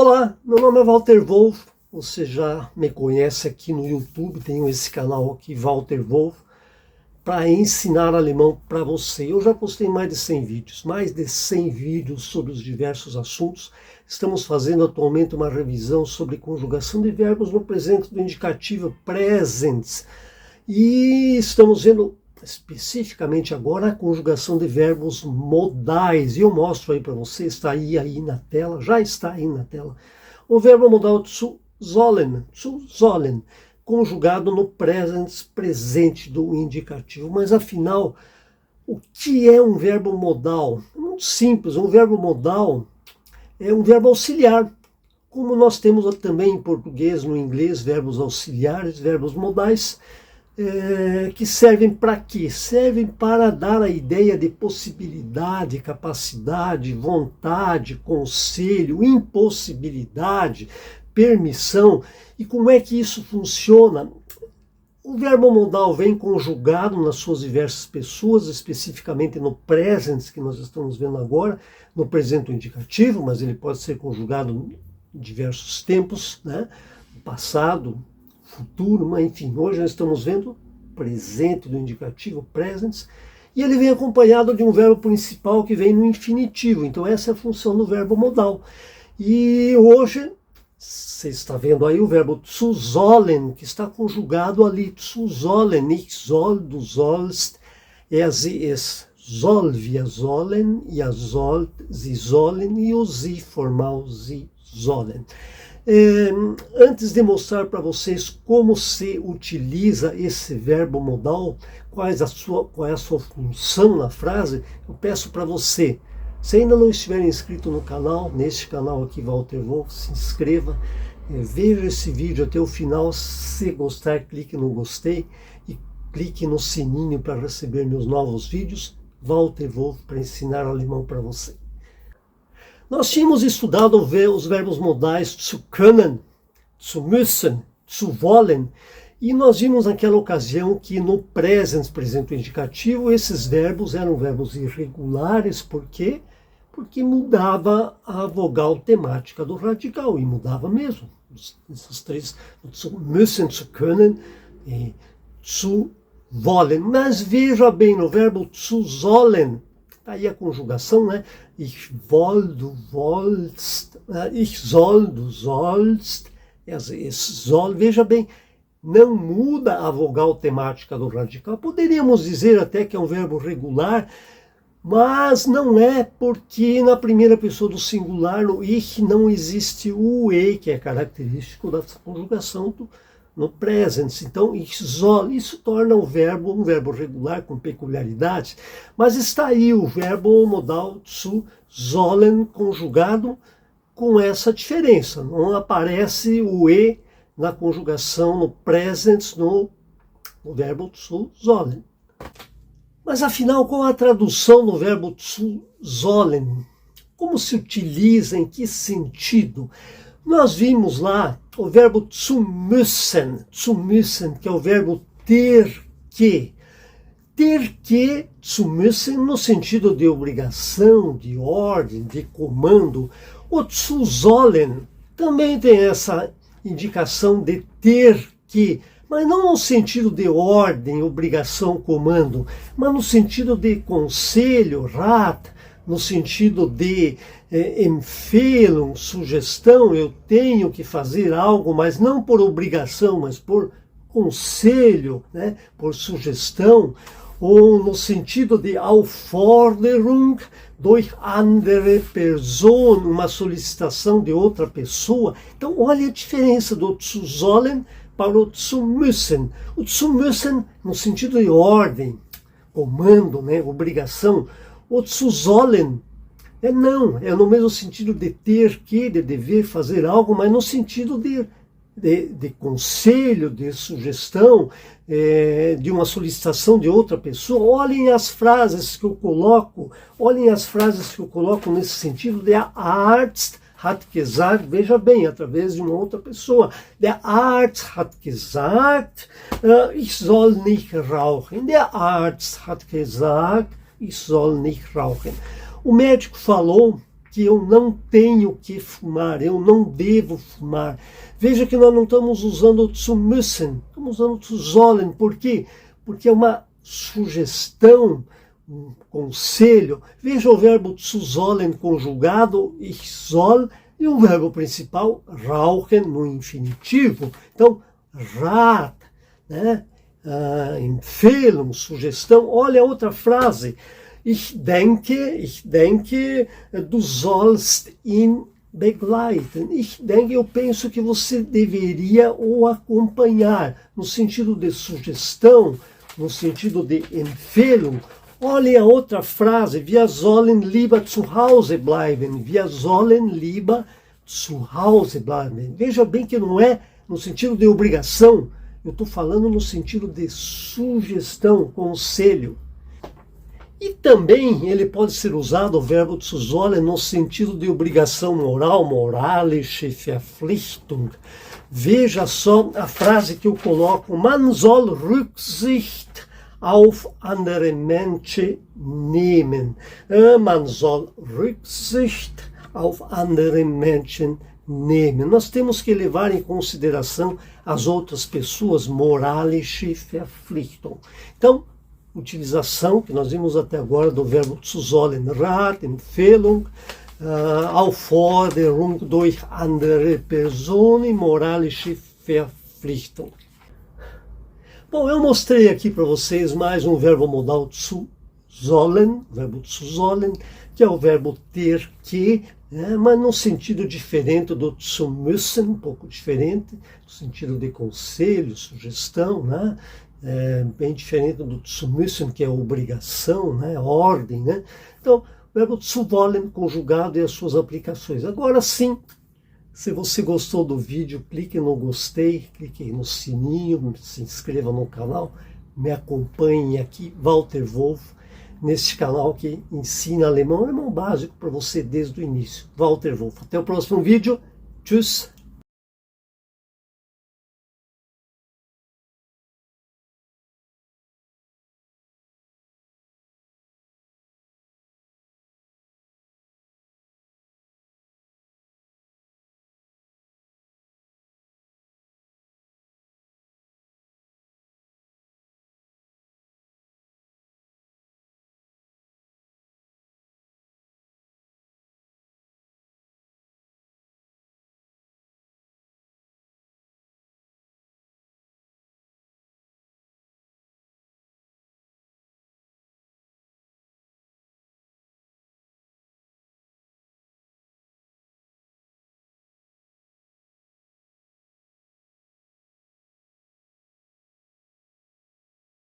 Olá, meu nome é Walter Wolff, você já me conhece aqui no YouTube, tenho esse canal aqui, Walter Wolff, para ensinar alemão para você. Eu já postei mais de 100 vídeos sobre os diversos assuntos. Estamos fazendo atualmente uma revisão sobre conjugação de verbos no presente do indicativo present. E estamos vendo especificamente agora a conjugação de verbos modais. E eu mostro aí para você, está aí na tela, já está aí na tela. O verbo modal zu sollen, conjugado no presente do indicativo. Mas afinal, o que é um verbo modal? É muito simples, um verbo modal é um verbo auxiliar. Como nós temos também em português, no inglês, verbos auxiliares, verbos modais, que servem para quê? Servem para dar a ideia de possibilidade, capacidade, vontade, conselho, impossibilidade, permissão. E como é que isso funciona? O verbo modal vem conjugado nas suas diversas pessoas, especificamente no present, que nós estamos vendo agora, no presente indicativo, mas ele pode ser conjugado em diversos tempos, né? Passado, futuro, mas enfim, hoje nós estamos vendo presente do indicativo, present, e ele vem acompanhado de um verbo principal que vem no infinitivo. Então essa é a função do verbo modal. E hoje você está vendo aí o verbo zu sollen, que está conjugado ali, zu sollen, ich soll, du sollst, sie, es soll, wir sollen, ihr sollt, sie sollen e o sie formal, sie sollen. Antes de mostrar para vocês como se utiliza esse verbo modal, qual é a sua função na frase, eu peço para você, se ainda não estiver inscrito no canal, neste canal aqui, Walter Wolff, se inscreva, veja esse vídeo até o final, se gostar, clique no gostei e clique no sininho para receber meus novos vídeos, Walter Wolff, para ensinar alemão para você. Nós tínhamos estudado os verbos modais zu können, zu müssen, zu wollen, e nós vimos naquela ocasião que no presente indicativo, esses verbos eram verbos irregulares. Por quê? Porque mudava a vogal temática do radical, e mudava mesmo. Esses três, zu müssen, zu können e zu wollen. Mas veja bem, no verbo zu sollen, aí a conjugação, né? Ich will, du wollst, ich soll, du sollst, es soll. Veja bem, não muda a vogal temática do radical. Poderíamos dizer até que é um verbo regular, mas não é, porque na primeira pessoa do singular, no ich, não existe o e, que é característico da conjugação no present. Então, ich soll, isso torna o verbo um verbo regular com peculiaridades, mas está aí o verbo modal zu sollen conjugado com essa diferença. Não aparece o e na conjugação no present no verbo zu sollen. Mas afinal, qual a tradução do verbo zu sollen? Como se utiliza, em que sentido? Nós vimos lá o verbo zu müssen, que é o verbo ter que. Ter que, zu müssen, no sentido de obrigação, de ordem, de comando. O zu sollen também tem essa indicação de ter que, mas não no sentido de ordem, obrigação, comando, mas no sentido de conselho, rat, no sentido de Empfehlung, sugestão. Eu tenho que fazer algo, mas não por obrigação, mas por conselho, né? Por sugestão, ou no sentido de Aufforderung durch andere Person, uma solicitação de outra pessoa. Então, olha a diferença do zu sollen para o zu müssen. O zu müssen no sentido de ordem, comando, né? Obrigação. O zu sollen é no mesmo sentido de ter que, de dever fazer algo, mas no sentido de conselho, de sugestão, de uma solicitação de outra pessoa. Olhem as frases que eu coloco nesse sentido. Der Arzt hat gesagt, veja bem, através de uma outra pessoa. Der Arzt hat gesagt, ich soll nicht rauchen. Der Arzt hat gesagt, ich soll nicht rauchen. O médico falou que eu não tenho que fumar, eu não devo fumar. Veja que nós não estamos usando zu müssen, estamos usando zu sollen. Por quê? Porque é uma sugestão, um conselho. Veja o verbo zu sollen conjugado, ich soll, e o verbo principal, rauchen, no infinitivo. Então, Rat, né? Empfehlung, sugestão. Olha a outra frase. Ich denke, du sollst ihn begleiten. Ich denke, eu penso que você deveria o acompanhar, no sentido de sugestão, no sentido de Empfehlung. Olha a outra frase, wir sollen lieber zu Hause bleiben. Wir sollen lieber zu Hause bleiben. Veja bem que não é no sentido de obrigação, eu estou falando no sentido de sugestão, conselho. E também ele pode ser usado, o verbo zu sollen, no sentido de obrigação moral, moralische Verpflichtung. Veja só a frase que eu coloco, man soll Rücksicht auf andere Menschen nehmen. Man soll Rücksicht auf andere Menschen nehmen. Nós temos que levar em consideração as outras pessoas, moralische Verpflichtung. Então, utilização, que nós vimos até agora, do verbo zu sollen, Rat, Empfehlung, Aufforderung durch andere Personen, moralische Verpflichtung. Bom, eu mostrei aqui para vocês mais um verbo modal zu sollen, verbo zu sollen, que é o verbo ter que, né, mas num sentido diferente do zu müssen, um pouco diferente, no sentido de conselho, sugestão, né? Bem diferente do zu müssen, que é obrigação, né, ordem, né? Então, o verbo zu wollen conjugado e as suas aplicações. Agora sim, se você gostou do vídeo, clique no gostei, clique no sininho, se inscreva no canal, me acompanhe aqui, Walter Wolf, neste canal que ensina alemão básico para você desde o início. Walter Wolf. Até o próximo vídeo. Tschüss!